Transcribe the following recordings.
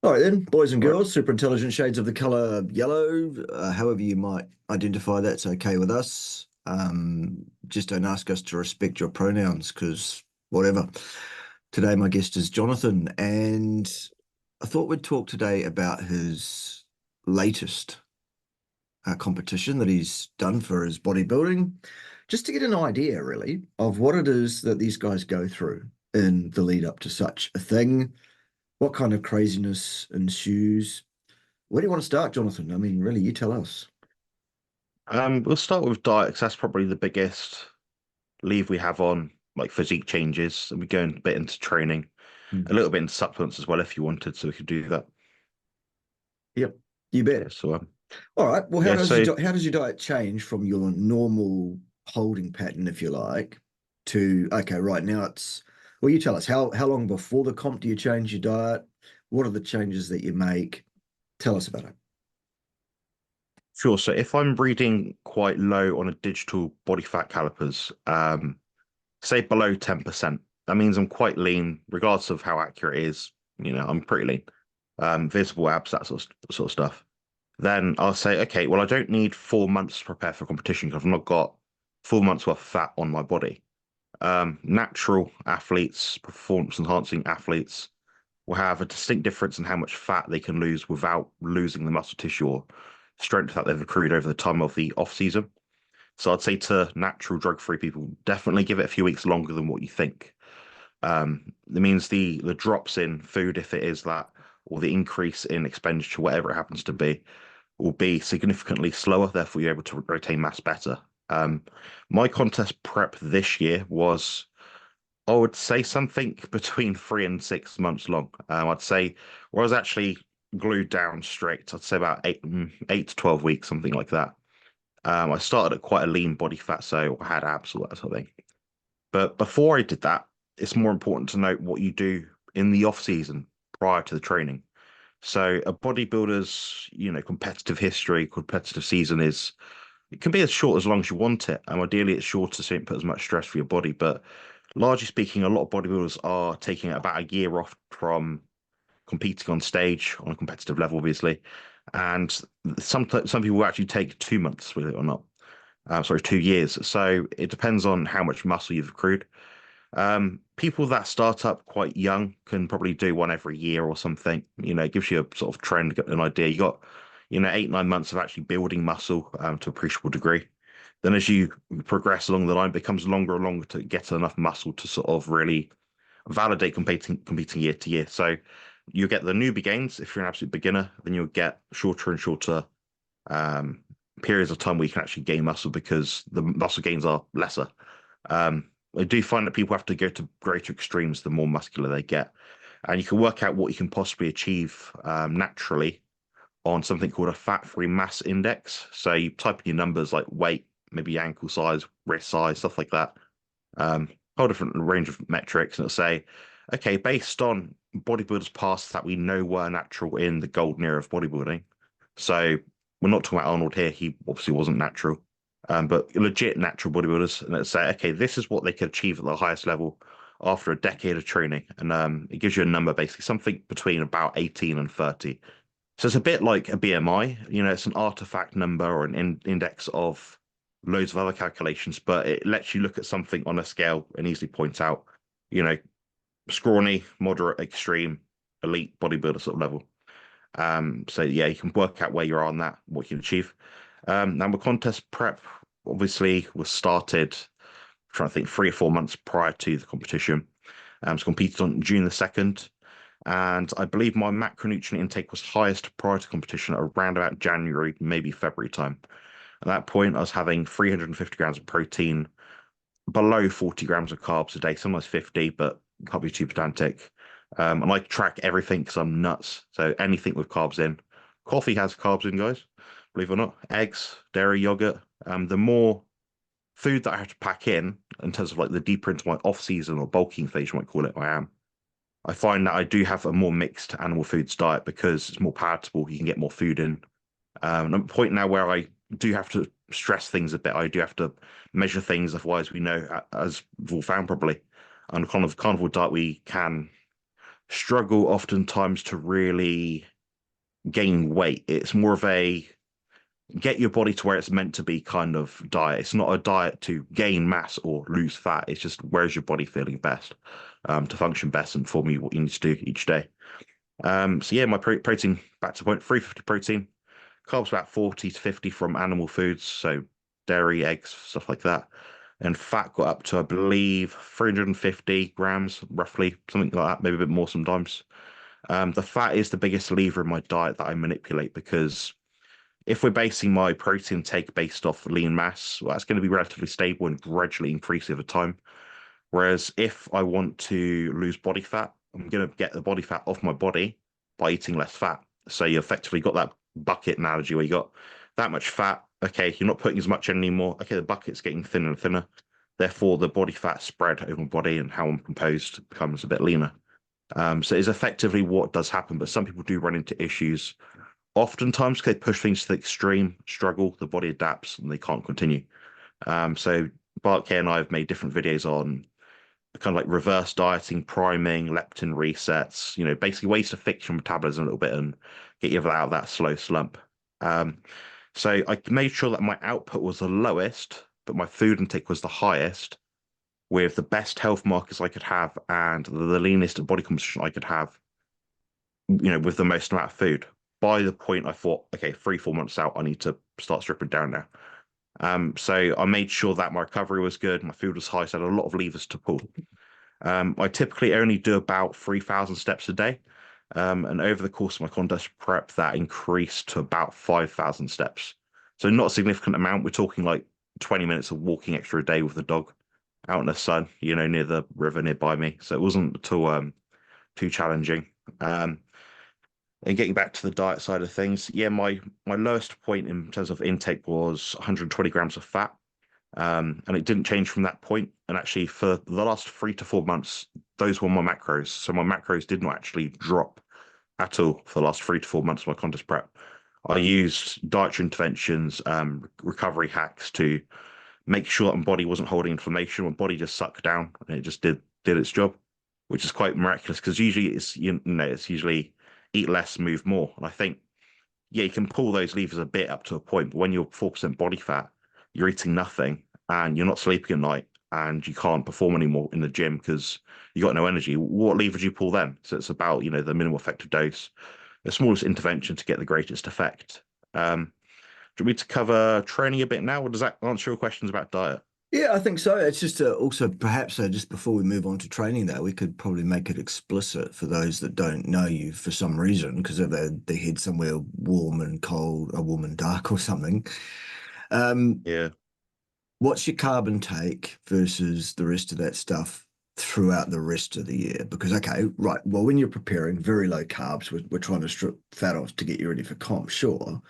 All right then, boys and All right. girls, super intelligent shades of the color yellow, however you might identify, that's okay with us. Just don't ask us to respect your pronouns because whatever. Today, my guest is Jonathan, and I thought we'd talk today about his latest competition that he's done for his bodybuilding, just to get an idea, really, of what it is that these guys go through in the lead up to such a thing. What kind of craziness ensues? Where do you want to start, Jonathan? I mean, really, you tell us. We'll start with diet 'cause that's probably the biggest leave we have on like physique changes, and we go a bit into training, a Hmm. little bit into supplements as well if you wanted, so we could do that. Yep, you Yeah. bet. So All right. Well, yeah. So how does your diet change from your normal holding pattern, if you like, to okay, right now it's well, you tell us how long before the comp do you change your diet? What are the changes that you make? Tell us about it. sure. So if I'm reading quite low on a digital body fat calipers, say below 10%, that means I'm quite lean, regardless of how accurate it is. I'm pretty lean. Visible abs, that sort of stuff. Then I'll say, okay, well, I don't need 4 months to prepare for competition because I've not got 4 months worth of fat on my body. Natural athletes, performance enhancing athletes, will have a distinct difference in how much fat they can lose without losing the muscle tissue or strength that they've accrued over the time of the off season. So I'd say to natural drug-free people, definitely give it a few weeks longer than what you think. It means the drops in food, if it is that, or the increase in expenditure, whatever it happens to be, will be significantly slower. Therefore, you're able to retain mass better. Um, my contest prep this year was, I would say, something between 3 and 6 months long. I'd say where I was actually glued down strict, I'd say about 8 to 12 weeks, something like that. I started at quite a lean body fat, so I had abs, all that sort of thing. But before I did that, it's more important to note what you do in the off season prior to the training. So a bodybuilder's, competitive history, competitive season is it can be as short as long as you want it. And ideally it's shorter so you don't put as much stress for your body. But largely speaking, a lot of bodybuilders are taking about a year off from competing on stage on a competitive level, obviously. And some people will actually take 2 months, believe it or not. Sorry, 2 years. So it depends on how much muscle you've accrued. People that start up quite young can probably do one every year or something. It gives you a sort of trend, an idea. You got, 8, 9 months of actually building muscle to appreciable degree. Then as you progress along the line, it becomes longer and longer to get enough muscle to sort of really validate competing year to year. So you get the newbie gains if you're an absolute beginner, then you'll get shorter and shorter um, periods of time where you can actually gain muscle because the muscle gains are lesser. I do find that people have to go to greater extremes the more muscular they get. And you can work out what you can possibly achieve naturally on something called a fat-free mass index. So you type in your numbers like weight, maybe ankle size, wrist size, stuff like that. Um, whole different range of metrics, and it'll say, okay, based on bodybuilders past that we know were natural in the golden era of bodybuilding. So we're not talking about Arnold here. He obviously wasn't natural, but legit natural bodybuilders. And let's say, okay, this is what they could achieve at the highest level after a decade of training. And it gives you a number, basically, something between about 18 and 30. So it's a bit like a BMI, it's an artifact number or an index of loads of other calculations, but it lets you look at something on a scale and easily point out, you know, scrawny, moderate, extreme, elite bodybuilder sort of level. So yeah, you can work out where you are on that, what you can achieve. Now the contest prep obviously was started, trying to think 3 or 4 months prior to the competition. It's competed on June the 2nd. And I believe my macronutrient intake was highest prior to competition at around about January, maybe February time. At that point, I was having 350 grams of protein, below 40 grams of carbs a day, sometimes 50, but can't be too pedantic. And I track everything because I'm nuts. So anything with carbs in. Coffee has carbs in, guys, believe it or not. Eggs, dairy, yogurt. The more food that I have to pack in terms of like the deeper into my off season or bulking phase, you might call it, I am. I find that I do have a more mixed animal foods diet because it's more palatable. You can get more food in. I'm at a point now where I do have to stress things a bit. I do have to measure things. Otherwise, we know, as we've all found probably, on a kind of carnivore diet, we can struggle oftentimes to really gain weight. It's more of a get your body to where it's meant to be kind of diet. It's not a diet to gain mass or lose fat. It's just where's your body feeling best, to function best and perform what you need to do each day. So yeah, my protein back to point 350 protein, carbs about 40 to 50 from animal foods, so dairy, eggs, stuff like that. And fat got up to, I believe, 350 grams, roughly, something like that, maybe a bit more sometimes. The fat is the biggest lever in my diet that I manipulate because if we're basing my protein take based off lean mass, well, that's going to be relatively stable and gradually increase over time. Whereas if I want to lose body fat, I'm going to get the body fat off my body by eating less fat. So you effectively got that bucket analogy where you got that much fat. Okay, you're not putting as much in anymore. Okay, the bucket's getting thinner and thinner. Therefore, the body fat spread over my body and how I'm composed becomes a bit leaner. So it's effectively what does happen. But some people do run into issues. Oftentimes, they push things to the extreme, struggle, the body adapts, and they can't continue. So Bart K and I have made different videos on kind of like reverse dieting, priming, leptin resets, basically ways to fix your metabolism a little bit and get you out of that slow slump. Um, so I made sure that my output was the lowest, but my food intake was the highest, with the best health markers I could have and the leanest body composition I could have, with the most amount of food. By the point I thought, okay, 3, 4 months out, I need to start stripping down now. So I made sure that my recovery was good, my food was high, so I had a lot of levers to pull. I typically only do about 3,000 steps a day. And over the course of my contest prep, that increased to about 5,000 steps. So not a significant amount. We're talking like 20 minutes of walking extra a day with the dog out in the sun, near the river nearby me. So it wasn't too challenging. And getting back to the diet side of things, yeah, my lowest point in terms of intake was 120 grams of fat. And it didn't change from that point. And actually, for the last 3 to 4 months, those were my macros. So my macros did not actually drop at all for the last 3 to 4 months of my contest prep. I used dietary interventions, recovery hacks to make sure that my body wasn't holding inflammation. My body just sucked down and it just did its job, which is quite miraculous because usually it's usually eat less, move more. And I think, yeah, you can pull those levers a bit up to a point, but when you're 4% body fat, you're eating nothing and you're not sleeping at night and you can't perform anymore in the gym because you got no energy. What lever do you pull then? So it's about, the minimal effective dose, the smallest intervention to get the greatest effect. Do you want me to cover training a bit now, or does that answer your questions about diet? Yeah, I think so. It's just also perhaps just before we move on to training, though, we could probably make it explicit for those that don't know you for some reason, because if they head somewhere warm and cold, or warm and dark or something. Um, Yeah. what's your carb intake versus the rest of that stuff throughout the rest of the year? Because, okay, right, well, when you're preparing very low carbs, we're trying to strip fat off to get you ready for comp, sure.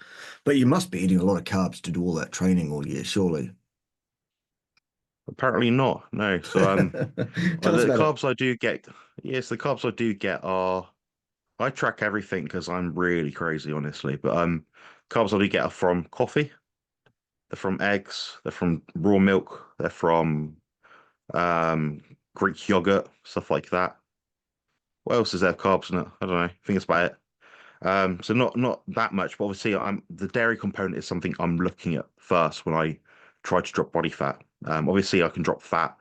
But you must be eating a lot of carbs to do all that training all year, surely. Apparently not. No. So Tell us the about it. carbs I do get, yes, the carbs I do get are I track everything because I'm really crazy, honestly. But carbs I do get are from coffee, they're from eggs, they're from raw milk, they're from um Greek yogurt, stuff like that. What else is there carbs in it? I don't know. I think that's about it. So not that much, but obviously I'm the dairy component is something I'm looking at first when I try to drop body fat. Obviously I can drop fat.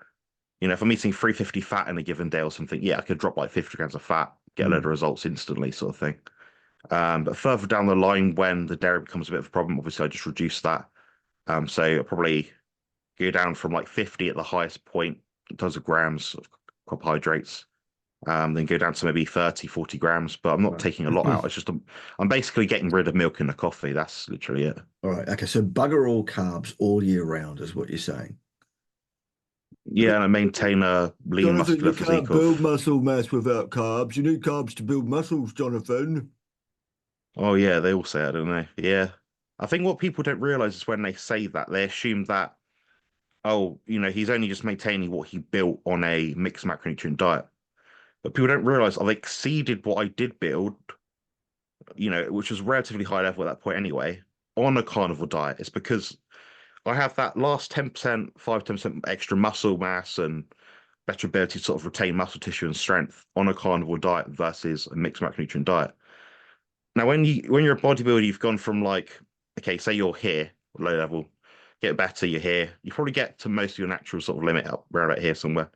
If I'm eating 350 fat in a given day or something, yeah, I could drop like 50 grams of fat, get a load of Mm. results instantly, sort of thing. But further down the line, when the dairy becomes a bit of a problem, obviously I just reduce that. So I'll probably go down from like 50 at the highest point in terms of grams of carbohydrates, then go down to maybe 30, 40 grams, but I'm not Right. taking a lot out. It's just I'm basically getting rid of milk in the coffee. That's literally it. All right. Okay. So bugger all carbs all year round is what you're saying. Yeah, and I maintain a lean Jonathan, muscular you can't physique build of, muscle mass without carbs. You need carbs to build muscles, Jonathan. oh yeah, they all say that, don't they? Yeah. I think what people don't realize is when they say that, they assume that, oh, he's only just maintaining what he built on a mixed macronutrient diet. But people don't realize I've exceeded what I did build, which was relatively high level at that point anyway, on a carnivore diet. It's because I have that last 10%, 5, 10% extra muscle mass and better ability to sort of retain muscle tissue and strength on a carnivore diet versus a mixed macronutrient diet. Now, when you're a bodybuilder, you've gone from like, okay, say you're here, low level, get better, you're here, you probably get to most of your natural sort of limit up around out here somewhere.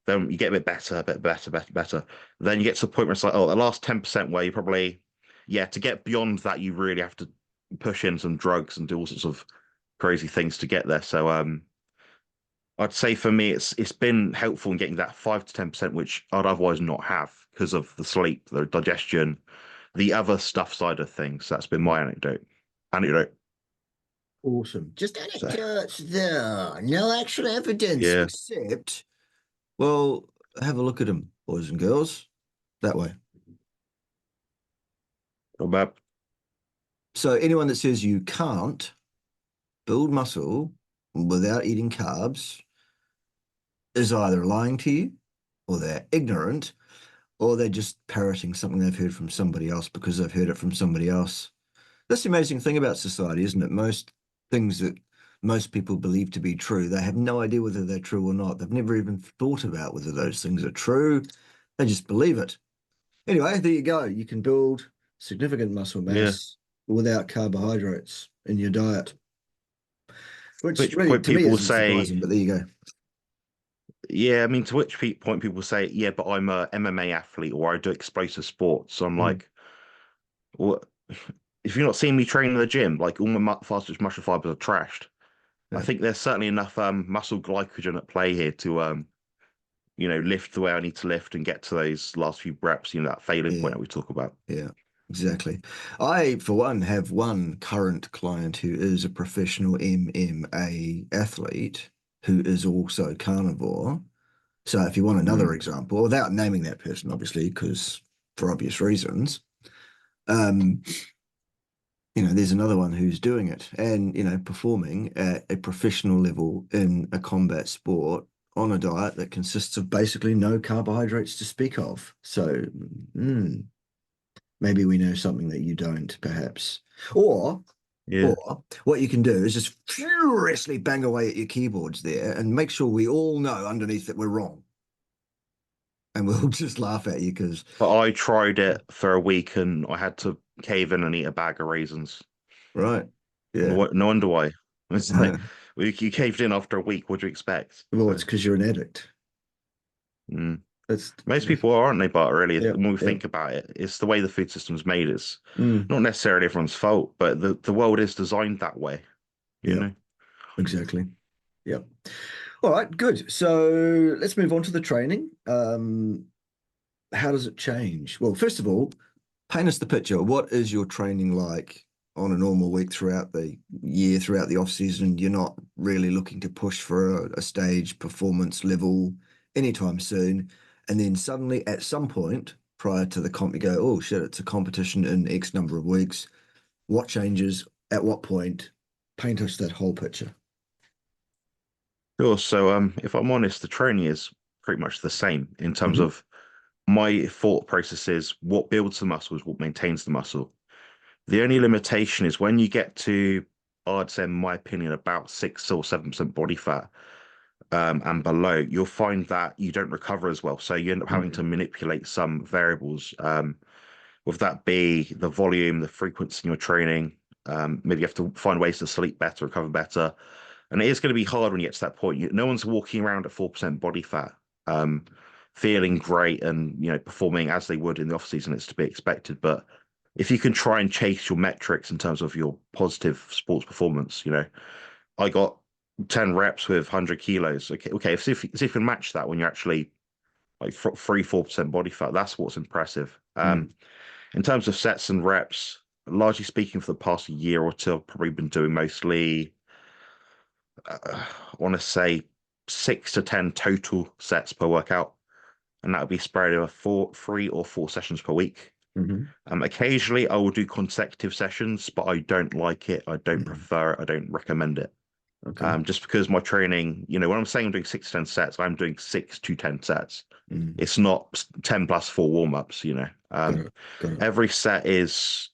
Then you get a bit better, a bit better, better, better. Then you get to a point where it's like, oh, the last 10% where you probably, yeah, to get beyond that, you really have to push in some drugs and do all sorts of crazy things to get there. So I'd say for me, it's been helpful in getting that 5 to 10%, which I'd otherwise not have because of the sleep, the digestion, the other stuff side of things. That's been my anecdote. Anecdote. Awesome. Just So anecdotes there. No actual evidence, yeah, except, well, have a look at them, boys and girls. That way. not bad. So anyone that says you can't build muscle without eating carbs is either lying to you, or they're ignorant, or they're just parroting something they've heard from somebody else because they've heard it from somebody else. That's the amazing thing about society, isn't it? Most things that most people believe to be true, they have no idea whether they're true or not. They've never even thought about whether those things are true. They just believe it. Anyway, there you go. You can build significant muscle Yeah. mass without carbohydrates in your diet, which Which really, point to me, people isn't say, surprising, but there you go. yeah, I mean, to which point people say, yeah, but I'm a MMA athlete or I do explosive sports. So I'm Mm, like, well, if you're not seeing me train in the gym, like all my fastest muscle fibers are trashed. I yeah, think there's certainly enough muscle glycogen at play here to lift the way I need to lift and get to those last few reps, that failing yeah, point that we talk about. yeah, exactly. I, for one, have one current client who is a professional MMA athlete who is also carnivore. So if you want another Mm. example, without naming that person, obviously, because for obvious reasons, um, there's another one who's doing it and, performing at a professional level in a combat sport on a diet that consists of basically no carbohydrates to speak of. So maybe we know something that you don't, perhaps. Or Yeah. or what you can do is just furiously bang away at your keyboards there and make sure we all know underneath that we're wrong. And we'll just laugh at you because, But I tried it for a week and I had to cave in and eat a bag of raisins. right. Yeah. No wonder why. It's like, well, you caved in after a week. What do you expect? Well, it's So, because you're an addict. mm. That's, Most people are, aren't they? But really, yeah, when we yeah. think about it, it's the way the food system's made. It's Mm, not necessarily everyone's fault, but the world is designed that way, you yeah, know? exactly. Yeah. All right, good. So let's move on to the training. How does it change? Well, first of all, paint us the picture. What is your training like on a normal week throughout the year, throughout the off season? You're not really looking to push for a stage performance level anytime soon. And then suddenly at some point prior to the comp, you go, oh shit, it's a competition in X number of weeks. What changes at what point? Paint us that whole picture. Sure. So, if I'm honest, the training is pretty much the same in terms Hmm. of my thought process is what builds the muscle is what maintains the muscle. The only limitation is when you get to, I'd say, in my opinion, about 6 or 7% body fat, and below, you'll find that you don't recover as well. So you end up having to Mm, manipulate some variables, with that be the volume, the frequency in your training. Maybe you have to find ways to sleep better, recover better. And it is going to be hard when you get to that point. No one's walking around at 4% body fat, um, feeling great and performing as they would in the off season. It's to be expected. But if you can try and chase your metrics in terms of your positive sports performance, I got 10 reps with 100 kilos. Okay. If you can match that when you're actually like 3, 4% body fat, that's what's impressive. mm, In terms of sets and reps, largely speaking, for the past year or two, I've probably been doing mostly, I want to say 6 to 10 total sets per workout, and that would be spread over 3 or 4 sessions per week. mhm, Occasionally, I will do consecutive sessions, but I don't like it. I don't mm. prefer it. I don't recommend it. Okay. Just because my training, when I'm saying I'm doing 6 to 10 sets, I'm doing 6 to 10 sets. Mm. It's not 10 plus 4 warm-ups. Got it. Got it. Every set is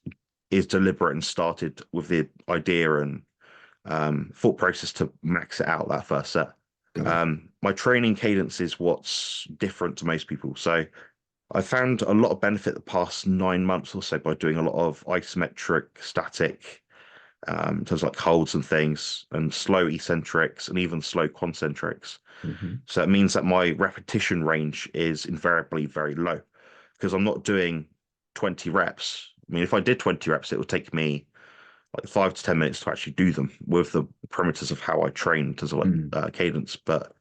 deliberate and started with the idea and thought process to max it out that first set. Got it. My training cadence is what's different to most people. So I found a lot of benefit the past 9 months or so by doing a lot of isometric, static, in terms of like holds and things, and slow eccentrics and even slow concentrics. Hmm. So it means that my repetition range is invariably very low because I'm not doing 20 reps. I mean, if I did 20 reps, it would take me like 5 to 10 minutes to actually do them with the parameters of how I train in terms of like Mm. cadence. But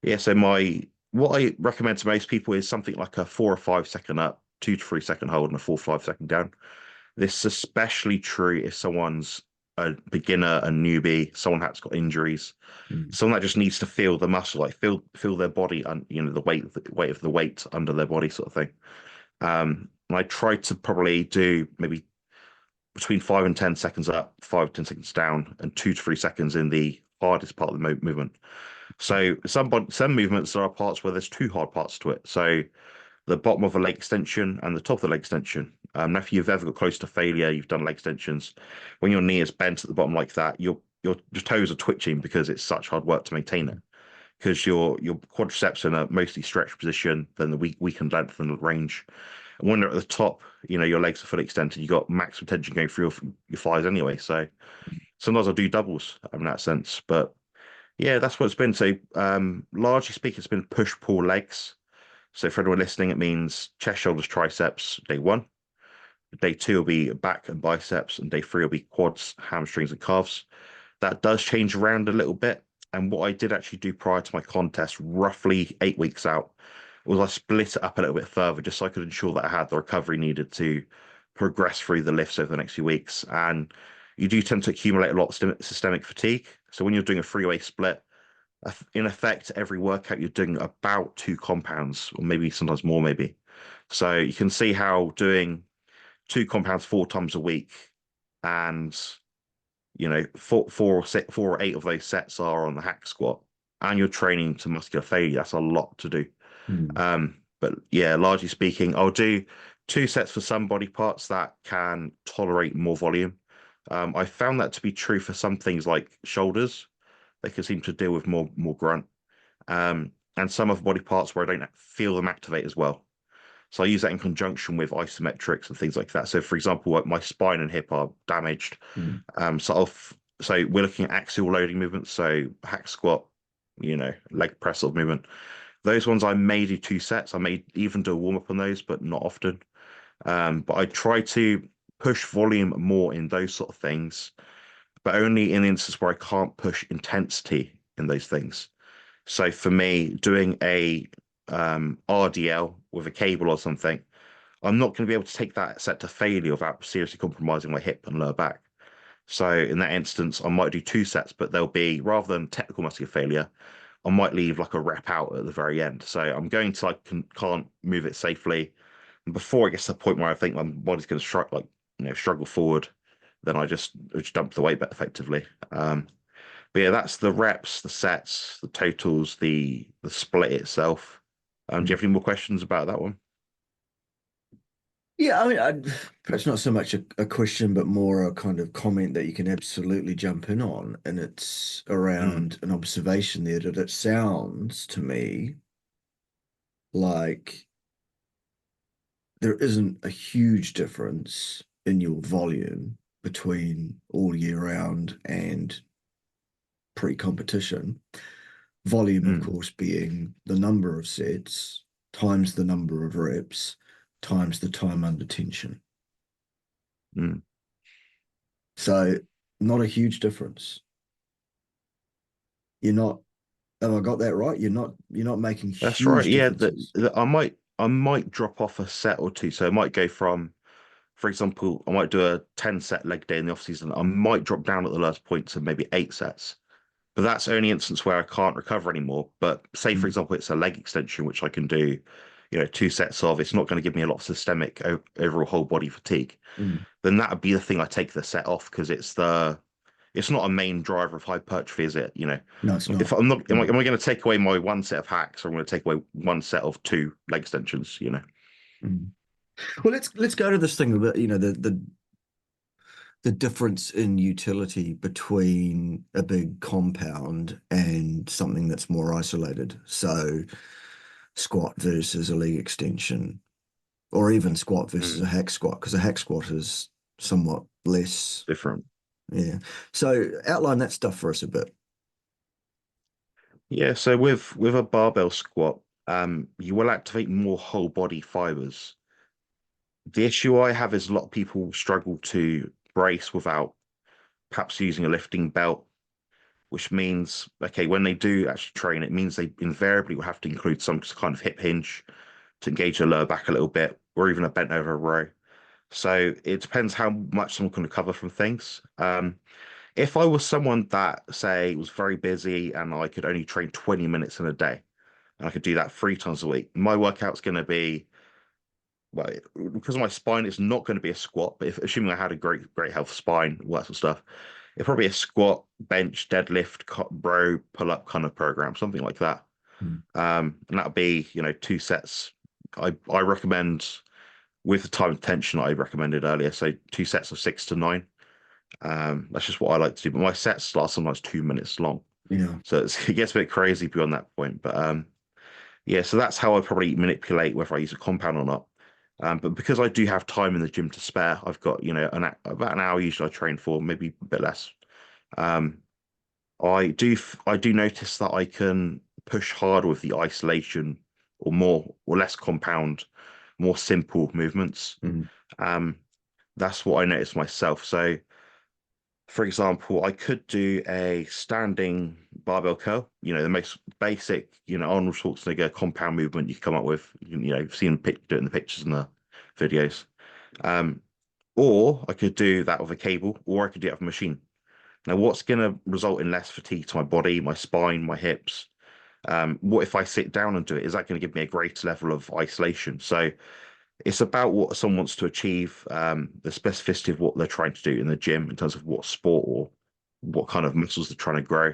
yeah, so my what I recommend to most people is something like a 4 or 5 second up, 2 to 3 second hold, and a 4 or 5 second down. This is especially true if someone's a beginner, a newbie, someone that's got injuries, Mm. someone that just needs to feel the muscle, like feel their body, and the weight of the weight under their body, sort of thing. And I try to probably do maybe between 5 and 10 seconds up, 5 to 10 seconds down, and 2 to 3 seconds in the hardest part of the movement. So some movements there are parts where there's two hard parts to it. So the bottom of a leg extension and the top of the leg extension. Now, if you've ever got close to failure, you've done leg extensions. When your knee is bent at the bottom like that, your toes are twitching because it's such hard work to maintain it. Because your quadriceps in a mostly stretched position, then the weakened length and range. And when they're at the top, your legs are fully extended. You got maximum tension going through your thighs anyway. So sometimes I do doubles in that sense. But yeah, that's what it's been. So largely speaking, it's been push pull legs. So for everyone listening, it means chest, shoulders, triceps, day one. Day two will be back and biceps, and day three will be quads, hamstrings, and calves. That does change around a little bit. And what I did actually do prior to my contest, roughly 8 weeks out, was I split it up a little bit further just so I could ensure that I had the recovery needed to progress through the lifts over the next few weeks. And you do tend to accumulate a lot of systemic fatigue. So when you're doing a three-way split, in effect, every workout you're doing about 2 compounds, or maybe sometimes more, maybe. So you can see how doing 2 compounds 4 times a week, and four or eight of those sets are on the hack squat, and you're training to muscular failure. That's a lot to do. Mm. But yeah, largely speaking, I'll do 2 sets for some body parts that can tolerate more volume. I found that to be true for some things like shoulders. They can seem to deal with more grunt. And some of body parts where I don't feel them activate as well. So I use that in conjunction with isometrics and things like that. So for example, like my spine and hip are damaged. Mm. So we're looking at axial loading movements, so hack squat, leg press sort of movement. Those ones I may do 2 sets. I may even do a warm up on those, but not often. But I try to push volume more in those sort of things, but only in the instance where I can't push intensity in those things. So for me, doing a RDL with a cable or something, I'm not going to be able to take that set to failure without seriously compromising my hip and lower back. So in that instance, I might do 2 sets, but they'll be, rather than technical muscular failure, I might leave like a rep out at the very end. So I'm going to like can't move it safely. And before it gets to the point where I think my body's going to struggle forward, then I just dump the weight back effectively. But yeah, that's the reps, the sets, the totals, the split itself. Do you Mm. have any more questions about that one? Yeah, I mean, perhaps not so much a question, but more a kind of comment that you can absolutely jump in on. And it's Mm, around an observation there that it sounds to me like there isn't a huge difference in your volume between all year round and pre-competition. Volume, of mm, course, being the number of sets times the number of reps times the time under tension. mm. So not a huge difference. You're not, have I got that right? You're not making That's right. huge Yeah, differences. I might drop off a set or two. So I might go from, for example, I might do a 10 set leg day in the off season. I might drop down at the last point to maybe 8 sets. But that's only instance where I can't recover anymore. But say, for Mm, example, it's a leg extension, which I can do, 2 sets of. It's not going to give me a lot of systemic overall whole body fatigue. mm. Then that would be the thing I take the set off because it's not a main driver of hypertrophy, is it? No, it's If not. I'm not, am I, Mm, am I going to take away my 1 set of hacks, or I'm going to take away 1 set of 2 leg extensions? mm. Well, let's go to this thing about, the the difference in utility between a big compound and something that's more isolated. So squat versus a leg extension, or even squat versus a hack squat, because a hack squat is somewhat less. Different. Yeah. So outline that stuff for us a bit. Yeah, so with a barbell squat, you will activate more whole body fibers. The issue I have is a lot of people struggle to brace without perhaps using a lifting belt, which means, okay, when they do actually train, it means they invariably will have to include some kind of hip hinge to engage the lower back a little bit, or even a bent over row. So it depends how much someone can recover from things. If I was someone that, say, was very busy and I could only train 20 minutes in a day, and I could do that 3 times a week, my workout's going to be, well, because of my spine, it's not going to be a squat, but if assuming I had a great health spine, all that sort of stuff, it'd probably be a squat, bench, deadlift, row, pull up kind of program, something like that. Mm. And that'll be, 2 sets. I recommend with the time and tension I recommended earlier, so 2 sets of 6 to 9. That's just what I like to do. But my sets last sometimes 2 minutes long. Yeah. So it gets a bit crazy beyond that point. But yeah, so that's how I probably manipulate whether I use a compound or not. But because I do have time in the gym to spare, I've got, about an hour usually I train for, maybe a bit less. Um, I do notice that I can push harder with the isolation or more or less compound, more simple movements. Mm. Um, that's what I noticed myself. So, for example, I could do a standing barbell curl, the most basic, Arnold Schwarzenegger compound movement you can come up with. You've seen him do it in the pictures and the videos. Um, or I could do that with a cable, or I could do it with a machine. Now, what's going to result in less fatigue to my body, my spine, my hips? What if I sit down and do it? Is that going to give me a greater level of isolation? So it's about what someone wants to achieve, the specificity of what they're trying to do in the gym in terms of what sport or what kind of muscles they're trying to grow.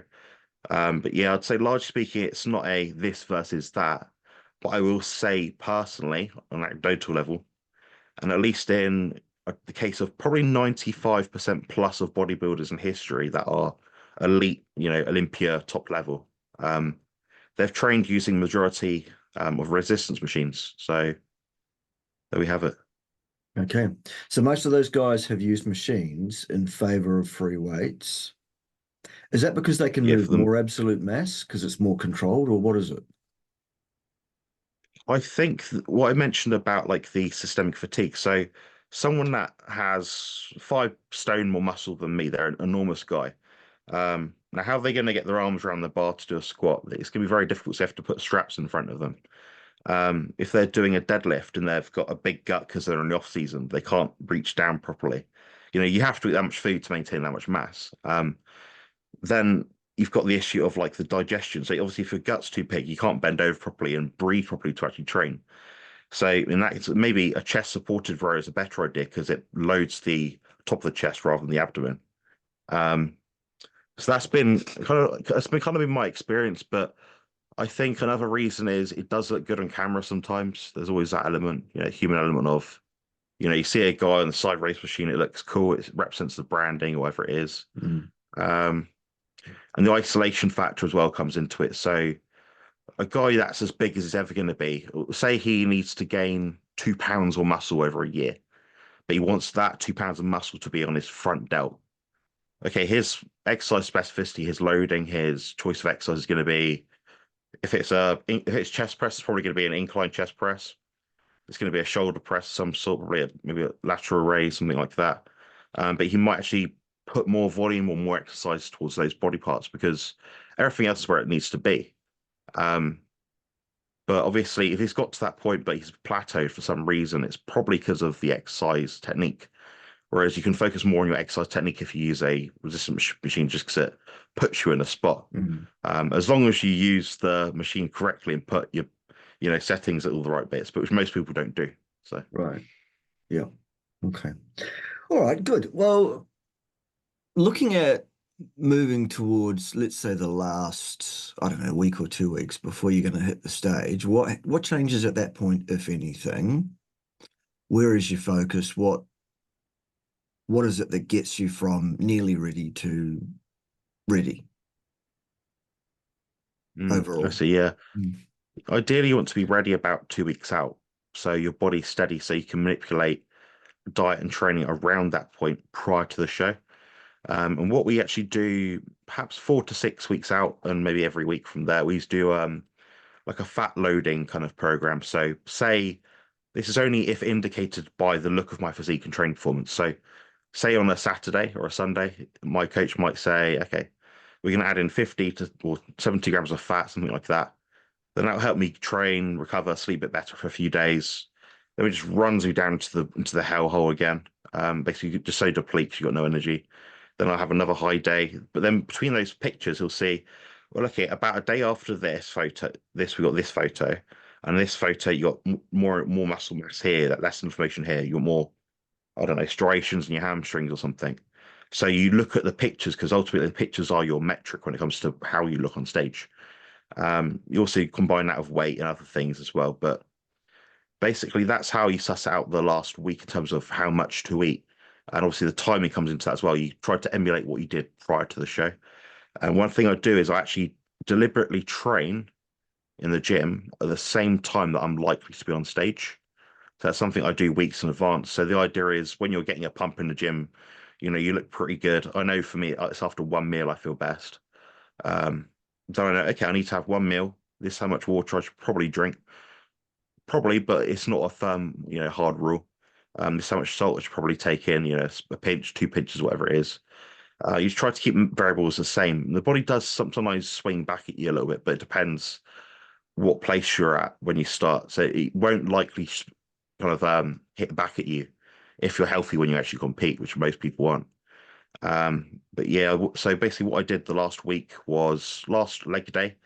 But yeah, I'd say largely speaking, it's not a this versus that. But I will say personally, on an anecdotal level, and at least in the case of probably 95% plus of bodybuilders in history that are elite, Olympia top level, um, they've trained using majority of resistance machines. So there we have it. Okay. So most of those guys have used machines in favor of free weights. Is that because they can Yeah, move for them, more absolute mass because it's more controlled, or what is it? I think what I mentioned about like the systemic fatigue. So someone that has 5 stone more muscle than me, they're an enormous guy. Now, how are they going to get their arms around the bar to do a squat? It's going to be very difficult. So you have to put straps in front of them. If they're doing a deadlift and they've got a big gut because they're in the off season, they can't reach down properly. You have to eat that much food to maintain that much mass. Then you've got the issue of like the digestion. So obviously, if your gut's too big, you can't bend over properly and breathe properly to actually train. So in that case, maybe a chest supported row is a better idea because it loads the top of the chest rather than the abdomen. Um, so that's been kind of been my experience, but I think another reason is it does look good on camera sometimes. There's always that element, human element of, you see a guy on the side race machine, it looks cool, it represents the branding or whatever it is. Mm. Um, and the isolation factor as well comes into it. So a guy that's as big as he's ever going to be, say he needs to gain 2 pounds of muscle over a year, but he wants that 2 pounds of muscle to be on his front delt. Okay, his exercise specificity, his loading, his choice of exercise is going to be if it's chest press, it's probably going to be an incline chest press. It's going to be a shoulder press, some sort, probably maybe a lateral raise, something like that. But he might actually put more volume or more exercise towards those body parts because everything else is where it needs to be. Um, but obviously, if he's got to that point, but he's plateaued for some reason, it's probably because of the exercise technique. Whereas you can focus more on your exercise technique if you use a resistance machine just because it puts you in a spot. Mm. As long as you use the machine correctly and put your, settings at all the right bits, but which most people don't do. So Right. Yeah. Okay. All right. Good. Well, looking at moving towards, let's say, the last, I don't know, week or 2 weeks before you're going to hit the stage, what changes at that point, if anything? Where is your focus? what is it that gets you from nearly ready to ready I overall? see. Yeah. Mm. Ideally, you want to be ready about 2 weeks out, so your body's steady, so you can manipulate diet and training around that point prior to the show. And what we actually do, perhaps 4 to 6 weeks out, and maybe every week from there, we do like a fat loading kind of program. So, say this is only if indicated by the look of my physique and training performance. So, say on a Saturday or a Sunday, my coach might say, okay, we're going to add in 50 to or 70 grams of fat, something like that. Then that'll help me train, recover, sleep a bit better for a few days. Then it just runs you down to the hellhole again. Basically, just so depletes, you got no energy. Then I'll have another high day. But then between those pictures, you'll see, well, okay, about a day after this we got this photo, and this photo you got more muscle mass here, that less information here. You got more, I don't know, striations in your hamstrings or something. So you look at the pictures because ultimately the pictures are your metric when it comes to how you look on stage. You also combine that with weight and other things as well. But basically, that's how you suss out the last week in terms of how much to eat. And obviously, the timing comes into that as well. You try to emulate what you did prior to the show. And one thing I do is I actually deliberately train in the gym at the same time that I'm likely to be on stage. So that's something I do weeks in advance. So the idea is when you're getting a pump in the gym, you look pretty good. I know for me, it's after one meal I feel best. Um, so I know, okay, I need to have one meal. This is how much water I should probably drink. Probably, but it's not a firm, hard rule. This is how much salt I should probably take in, a pinch, 2 pinches, whatever it is. You try to keep variables the same. The body does sometimes swing back at you a little bit, but it depends what place you're at when you start. So it won't likely kind of hit back at you if you're healthy when you actually compete, which most people aren't. But yeah, so basically what I did the last week was last leg day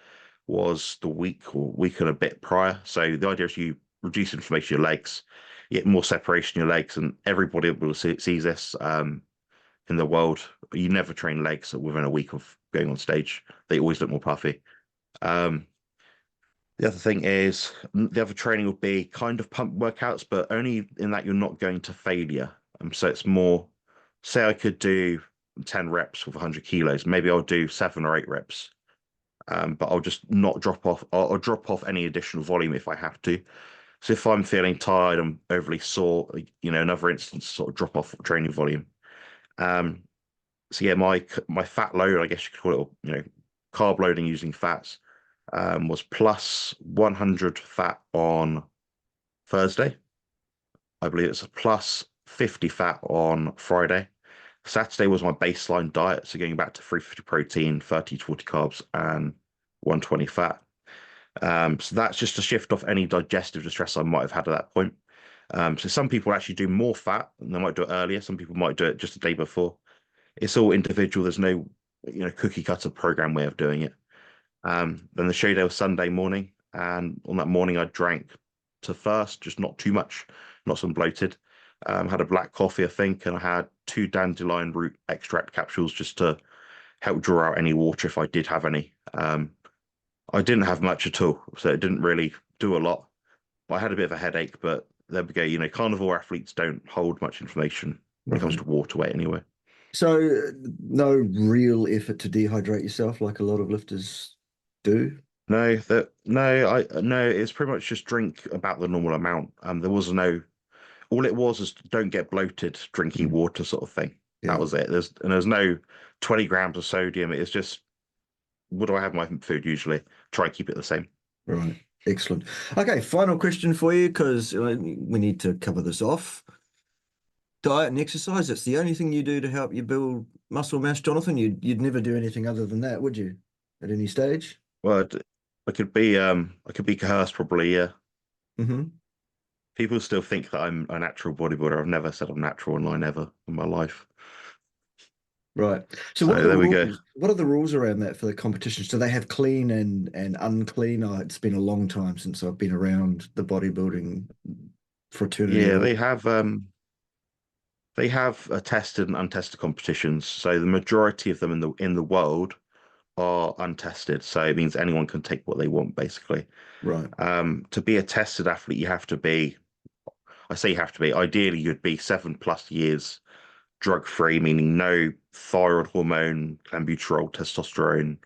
was the week or week and a bit prior. So the idea is you reduce inflammation in your legs, you get more separation in your legs, and everybody will sees this in the world. You never train legs within a week of going on stage. They always look more puffy. Um, the other thing is the other training would be kind of pump workouts, but only in that you're not going to failure. So it's more, say I could do 10 reps with 100 kilos, maybe I'll do 7 or 8 reps. But I'll just not drop off. I'll drop off any additional volume if I have to. So if I'm feeling tired, I'm overly sore, another instance, sort of drop off training volume. Um, so yeah, my fat load, I guess you could call it, carb loading using fats, was plus 100 fat on Thursday. I believe it's a plus 50 fat on Friday. Saturday was my baseline diet, so going back to 350 protein, 30 to 40 carbs, and 120 fat. So that's just to shift off any digestive distress I might have had at that point. So some people actually do more fat and they might do it earlier. Some people might do it just the day before. It's all individual. There's no, cookie cutter program way of doing it. Then the show day was Sunday morning, and on that morning I drank to first, just not too much, not some bloated. Had a black coffee, I think, and I had 2 dandelion root extract capsules just to help draw out any water if I did have any. I didn't have much at all, so it didn't really do a lot. But I had a bit of a headache, but there we go. Carnivore athletes don't hold much information when it comes Right. to water weight anyway. So no real effort to dehydrate yourself like a lot of lifters do. No, it's pretty much just drink about the normal amount. There was no, all it was is don't get bloated drinking Mm. water sort of thing. That Yeah, was it. There's no 20 grams of sodium. It's just, what do I have in my food usually? Try and keep it the same. right. Excellent. Okay, final question for you because we need to cover this off. Diet and exercise, that's the only thing you do to help you build muscle mass, Jonathan. You'd never do anything other than that, would you? At any stage? Well, I could be coerced probably, yeah. Hmm. People still think that I'm a natural bodybuilder. I've never said I'm natural online ever in my life. Right. So So what are the there we go. rules? What are the rules around that for the competitions? Do they have clean and unclean? Oh, it's been a long time since I've been around the bodybuilding fraternity Yeah, world. they have tested and untested competitions. So the majority of them in the world are untested. So it means anyone can take what they want, basically. Right. To be a tested athlete, you have to be, I say you have to be, ideally you'd be 7+ years drug-free, meaning no thyroid hormone, clenbuterol, testosterone,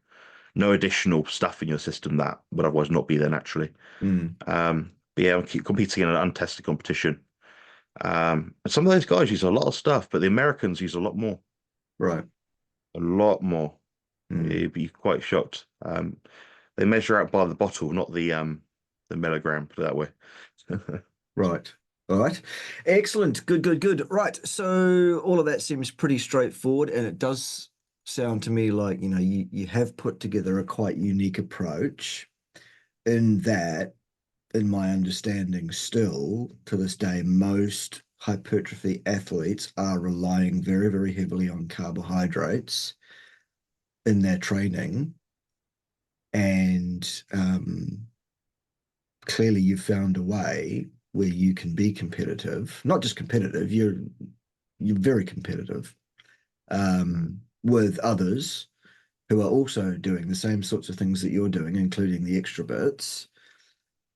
no additional stuff in your system that would otherwise not be there naturally. Mm, But yeah, keep competing in an untested competition. And some of those guys use a lot of stuff, but the Americans use a lot more. right. A lot more. Mm, You'd be quite shocked. They measure out by the bottle, not the milligram, put it that way. right. All right. Excellent. Good, good, good. Right. So all of that seems pretty straightforward, and it does sound to me like, you have put together a quite unique approach in that, in my understanding, still to this day, most hypertrophy athletes are relying very, very heavily on carbohydrates in their training. And clearly you've found a way where you can be competitive, not just competitive, you're very competitive with others who are also doing the same sorts of things that you're doing, including the extroverts,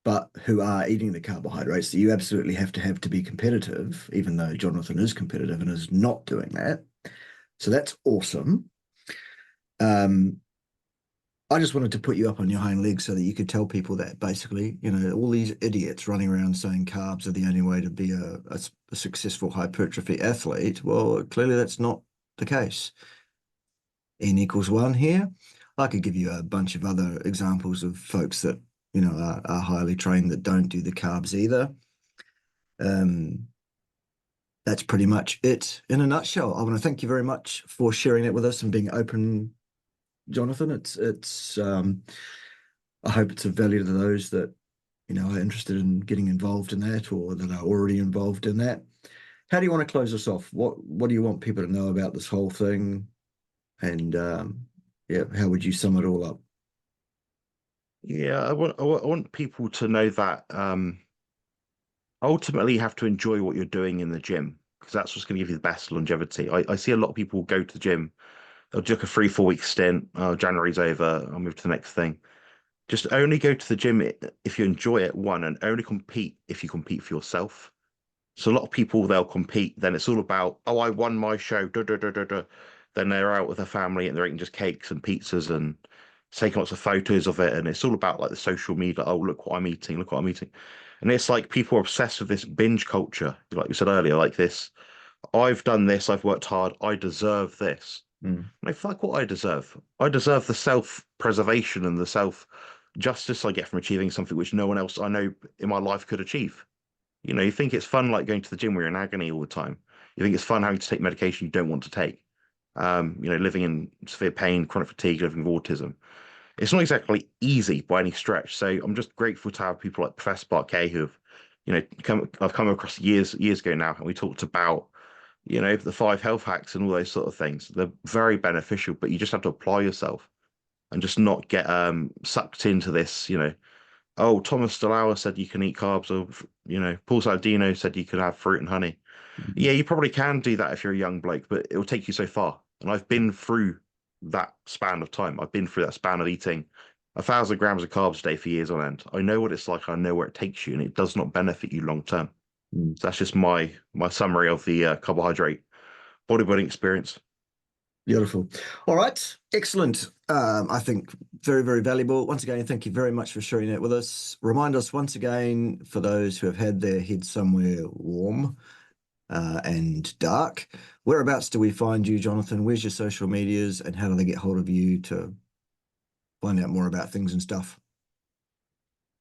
but who are eating the carbohydrates that you absolutely have to be competitive, even though Johnathan is competitive and is not doing that. So that's awesome. Um, I just wanted to put you up on your hind legs so that you could tell people that basically, all these idiots running around saying carbs are the only way to be a successful hypertrophy athlete. Well, clearly that's not the case. N equals one here. I could give you a bunch of other examples of folks that, are highly trained that don't do the carbs either. That's pretty much it in a nutshell. I want to thank you very much for sharing it with us and being open, Johnathan. I hope it's of value to those that, are interested in getting involved in that or that are already involved in that. How do you want to close us off? What do you want people to know about this whole thing? And yeah, how would you sum it all up? Yeah, I want people to know that ultimately you have to enjoy what you're doing in the gym because that's what's going to give you the best longevity. I see a lot of people go to the gym, they'll do like a 3, 4 week stint. Oh, January's over, I'll move to the next thing. Just only go to the gym if you enjoy it, one, and only compete if you compete for yourself. So a lot of people they'll compete, then it's all about, oh, I won my show, da, da, da, da, da. Then they're out with their family and they're eating just cakes and pizzas and taking lots of photos of it. And it's all about like the social media. Oh, look what I'm eating, look what I'm eating. And it's like people are obsessed with this binge culture, like we said earlier, like this. I've done this, I've worked hard, I deserve this. Mm, And I feel like what I deserve. I deserve the self-preservation and the self-justice I get from achieving something which no one else I know in my life could achieve. You think it's fun like going to the gym where you're in agony all the time. You think it's fun having to take medication you don't want to take. Living in severe pain, chronic fatigue, living with autism. It's not exactly easy by any stretch. So I'm just grateful to have people like Professor Bart Kay who have, I've come across years ago now, and we talked about, the 5 health hacks and all those sort of things. They're very beneficial, but you just have to apply yourself and just not get sucked into this, oh, Thomas DeLauer said you can eat carbs, or Paul Saladino said you could have fruit and honey. mm, Yeah, you probably can do that if you're a young bloke, but it will take you so far. And I've been through that span of time. I've been through that span of eating 1,000 grams of carbs a day for years on end. I know what it's like. I know where it takes you, and it does not benefit you long term. mm. So that's just my summary of the carbohydrate bodybuilding experience. Beautiful. All right. Excellent. I think very, very valuable. Once again, thank you very much for sharing that with us. Remind us once again, for those who have had their head somewhere warm and dark, whereabouts do we find you, Johnathan? Where's your social medias and how do they get hold of you to find out more about things and stuff?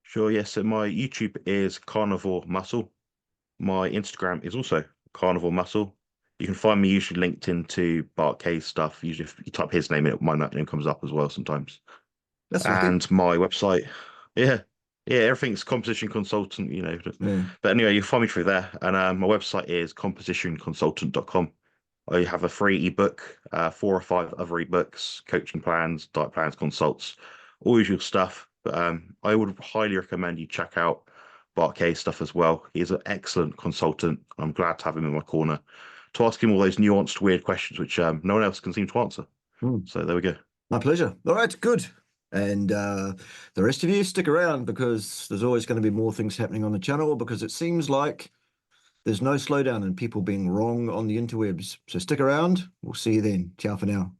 Sure, yes. So my YouTube is Carnivore Muscle. My Instagram is also Carnivore Muscle. You can find me usually linked into Bart K's stuff. Usually, if you type his name in, my name comes up as well sometimes. That's lucky. And my website, yeah, yeah, everything's composition consultant, Yeah. But anyway, you find me through there. And my website is compositionconsultant.com. I have a free ebook, 4 or 5 other ebooks, coaching plans, diet plans, consults, all usual stuff. But I would highly recommend you check out Bart K's stuff as well. He's an excellent consultant. I'm glad to have him in my corner to ask him all those nuanced, weird questions which no one else can seem to answer. Mm. So there we go. My pleasure. All right, good. And the rest of you stick around because there's always going to be more things happening on the channel because it seems like There's no slowdown in people being wrong on the interwebs. So stick around. We'll see you then. Ciao for now.